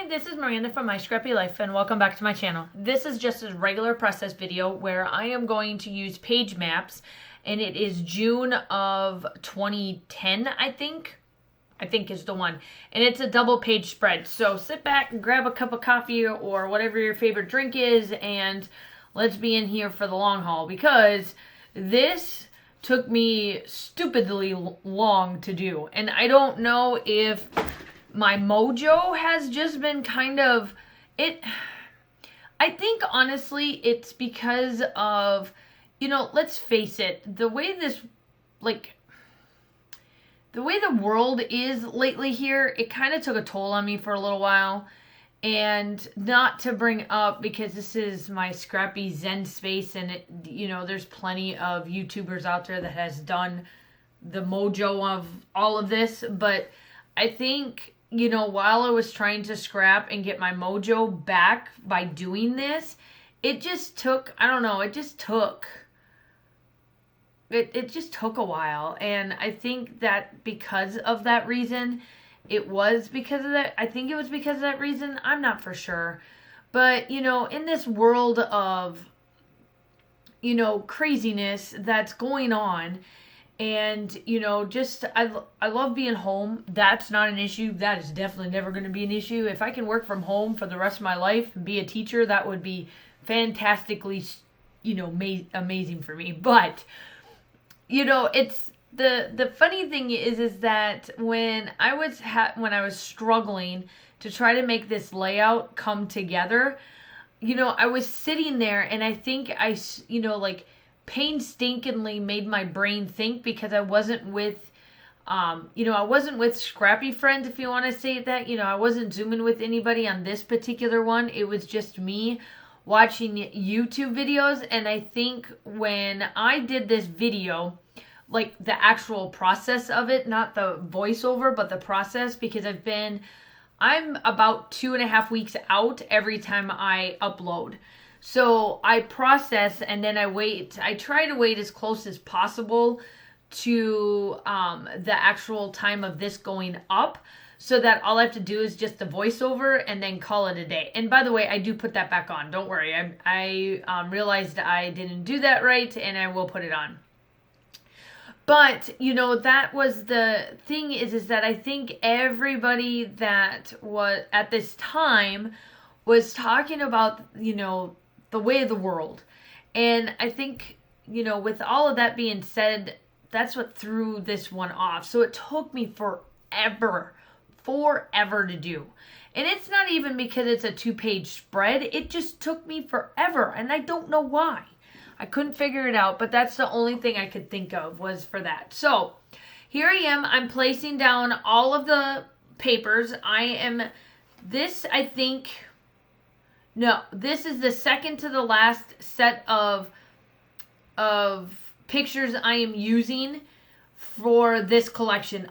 Hi, this is Miranda from My Scrappy Life, and welcome back to my channel. This is just a regular process video where I am going to use page maps, and it is June of 2010, I think is the one. And it's a double page spread. So sit back and grab a cup of coffee or whatever your favorite drink is, and let's be in here for the long haul, because this took me stupidly long to do. And I don't know if my mojo has just been kind of it. I think honestly it's because of, let's face it, the way the world is lately here, it kind of took a toll on me for a little while. And not to bring up, because this is my scrappy Zen space, and there's plenty of YouTubers out there that has done the mojo of all of this, but I think, while I was trying to scrap and get my mojo back by doing this, it just took, it just took a while. And I think that because of that reason, I think it was because of that reason. I'm not for sure. But, in this world of, craziness that's going on, and, I love being home. That's not an issue. That is definitely never going to be an issue. If I can work from home for the rest of my life and be a teacher, that would be fantastically, amazing for me. But, it's the funny thing is that when I was struggling to try to make this layout come together, I was sitting there, and I think I painstakingly made my brain think, because I wasn't with scrappy friends, if you want to say that. I wasn't zooming with anybody on this particular one. It was just me watching YouTube videos. And I think when I did this video, like the actual process of it, not the voiceover, but the process, because I'm about 2.5 weeks out every time I upload. So I process, and then I wait. I try to wait as close as possible to the actual time of this going up, so that all I have to do is just the voiceover and then call it a day. And by the way, I do put that back on. Don't worry. I realized I didn't do that right, and I will put it on. But, that was the thing is that I think everybody that was at this time was talking about, the way of the world. And I think, with all of that being said, that's what threw this one off. So it took me forever to do. And it's not even because it's a 2-page spread. It just took me forever. And I don't know why. I couldn't figure it out, but that's the only thing I could think of was for that. So here I am. I'm placing down all of the papers. This is the second to the last set of pictures I am using for this collection.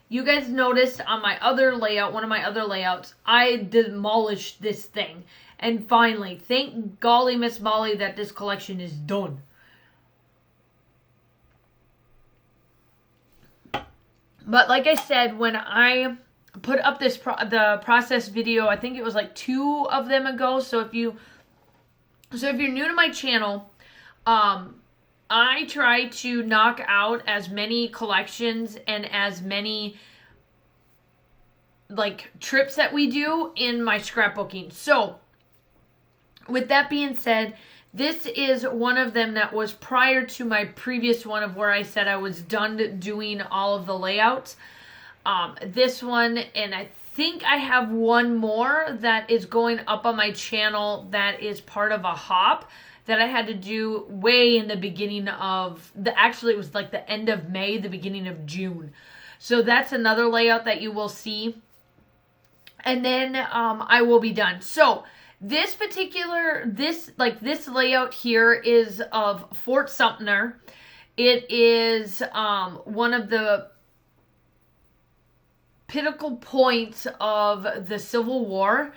You guys noticed on my other layout, one of my other layouts, I demolished this thing. And finally, thank golly Miss Molly that this collection is done. But like I said, when I put up the process video, I think it was like 2 of them ago. So if you're new to my channel, I try to knock out as many collections and as many trips that we do in my scrapbooking. So with that being said, this is one of them that was prior to my previous one of where I said I was done doing all of the layouts. This one, and I think I have one more that is going up on my channel that is part of a hop that I had to do way in the beginning of actually it was like the end of May, the beginning of June. So that's another layout that you will see. And then I will be done. So this layout here is of Fort Sumter. It is one of the pinnacle points of the Civil War,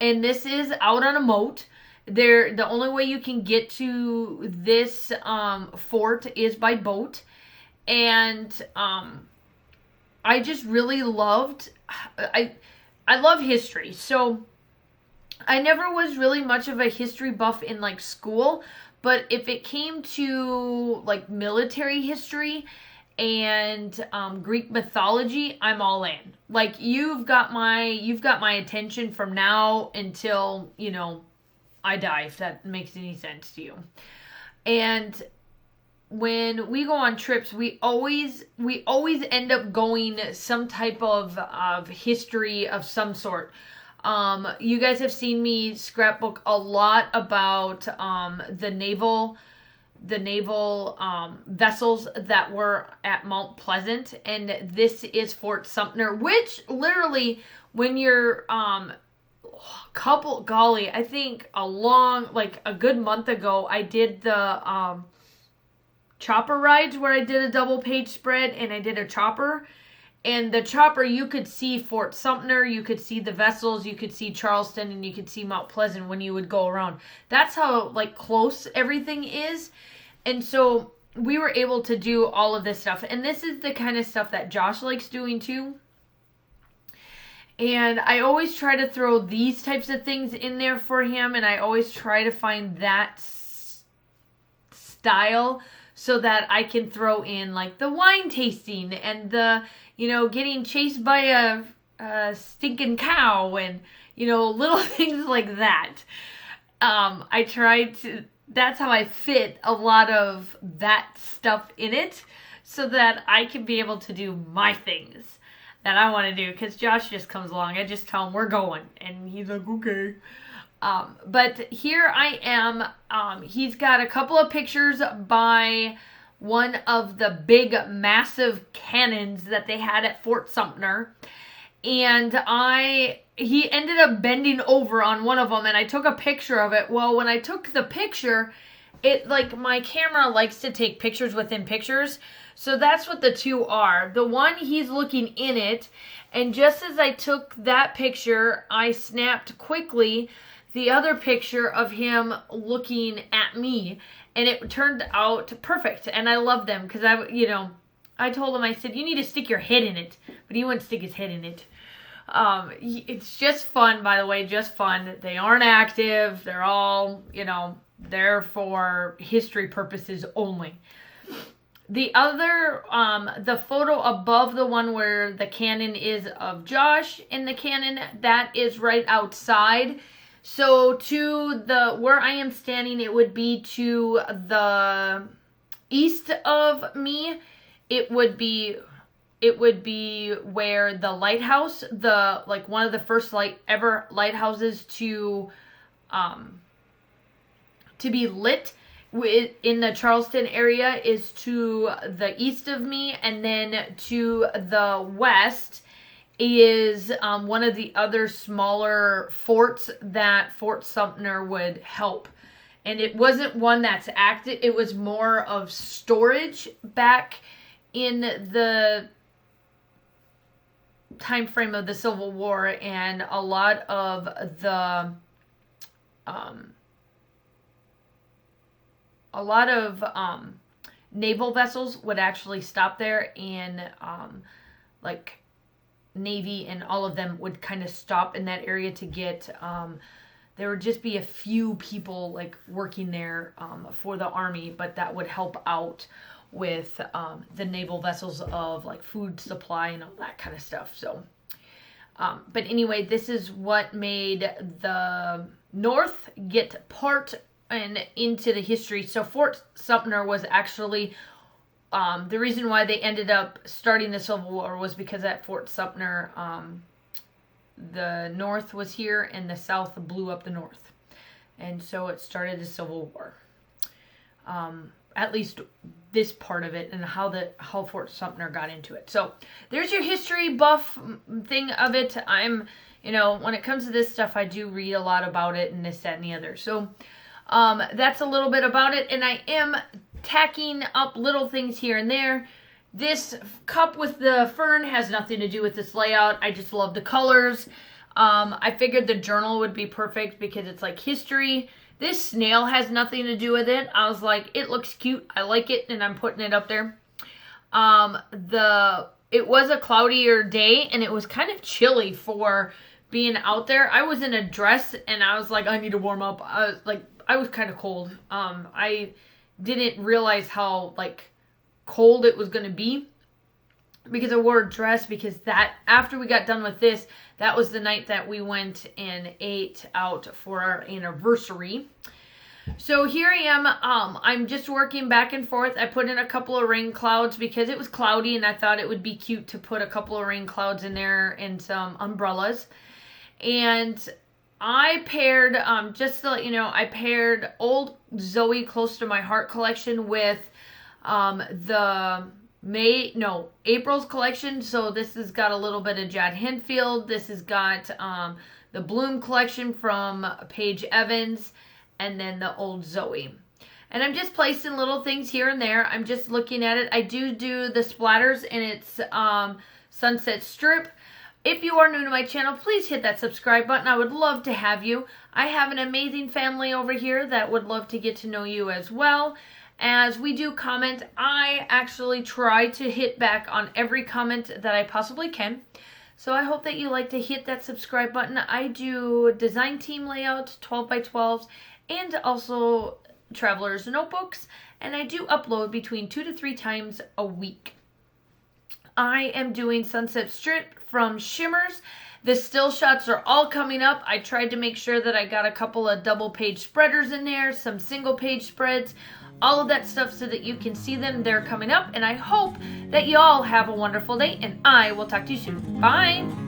and this is out on a moat. The only way you can get to this fort is by boat, and I just really loved. I love history. So I never was really much of a history buff in like school, but if it came to like military history and Greek mythology, I'm all in. Like you've got my attention from now until, you know, I die, if that makes any sense to you. And when we go on trips, we always end up going some type of history of some sort. You guys have seen me scrapbook a lot about the naval vessels that were at Mount Pleasant, and this is Fort Sumter, which literally when you're I think a good month ago, I did the chopper rides where I did a double page spread and I did a chopper. And the chopper, you could see Fort Sumter, you could see the vessels, you could see Charleston, and you could see Mount Pleasant when you would go around. That's how like close everything is. And so we were able to do all of this stuff. And this is the kind of stuff that Josh likes doing too. And I always try to throw these types of things in there for him. And I always try to find that style so that I can throw in like the wine tasting and the, you know, getting chased by a stinking cow and, you know, little things like that. That's how I fit a lot of that stuff in it so that I can be able to do my things that I want to do. Because Josh just comes along. I just tell him we're going. And he's like, okay. But here I am. He's got a couple of pictures by one of the big, massive cannons that they had at Fort Sumter. And he ended up bending over on one of them, and I took a picture of it. Well, when I took the picture, it like my camera likes to take pictures within pictures. So that's what the two are. The one, he's looking in it, and just as I took that picture, I snapped quickly the other picture of him looking at me, and it turned out perfect. And I love them because I told him, I said, you need to stick your head in it, but he wouldn't stick his head in it. It's just fun, by the way, just fun. They aren't active. They're all, there for history purposes only. The other, the photo above the one where the cannon is of Josh in the cannon, that is right outside. So to where I am standing, it would be to the east of me. It would be where the lighthouse, one of the first ever lighthouses to be lit in the Charleston area is to the east of me, and then to the west is one of the other smaller forts that Fort Sumter would help. And it wasn't one that's active, it was more of storage back in the time frame of the Civil War, and a lot of the naval vessels would actually stop there, and Navy and all of them would kind of stop in that area to get there would just be a few people working there for the Army, but that would help out with the naval vessels of food supply and all that kind of stuff. So but anyway, this is what made the North get part and into the history. So Fort Sumter was actually the reason why they ended up starting the Civil War was because at Fort Sumter the North was here and the South blew up the North, and so it started the Civil War. At least this part of it, and how Fort Sumter got into it. So there's your history buff thing of it. I'm, when it comes to this stuff, I do read a lot about it and this, that, and the other. So that's a little bit about it, and I am tacking up little things here and there. This cup with the fern has nothing to do with this layout. I just love the colors. I figured the journal would be perfect because it's history. This snail has nothing to do with it. I was like, it looks cute. I like it, and I'm putting it up there. It was a cloudier day, and it was kind of chilly for being out there. I was in a dress and I was like, I need to warm up. I was kind of cold. I didn't realize how like cold it was going to be because I wore a dress, because that after we got done with this, that was the night that we went and ate out for our anniversary. So here I am. I'm just working back and forth. I put in a couple of rain clouds because it was cloudy and I thought it would be cute to put a couple of rain clouds in there and some umbrellas. And I paired, just to let you know, I paired Old Zoe Close to My Heart collection with April's collection. So this has got a little bit of Jad Henfield. This has got the Bloom collection from Paige Evans, and then the Old Zoe. And I'm just placing little things here and there. I'm just looking at it. I do the splatters, and it's Sunset Strip. If you are new to my channel, please hit that subscribe button. I would love to have you. I have an amazing family over here that would love to get to know you as well. As we do comment, I actually try to hit back on every comment that I possibly can. So I hope that you like to hit that subscribe button. I do design team layout, 12 by 12s, and also traveler's notebooks. And I do upload between 2 to 3 times a week. I am doing Sunset Strip from Shimmers. The still shots are all coming up. I tried to make sure that I got a couple of double page spreaders in there, some single page spreads, all of that stuff so that you can see them. They're coming up, and I hope that you all have a wonderful day, and I will talk to you soon. Bye!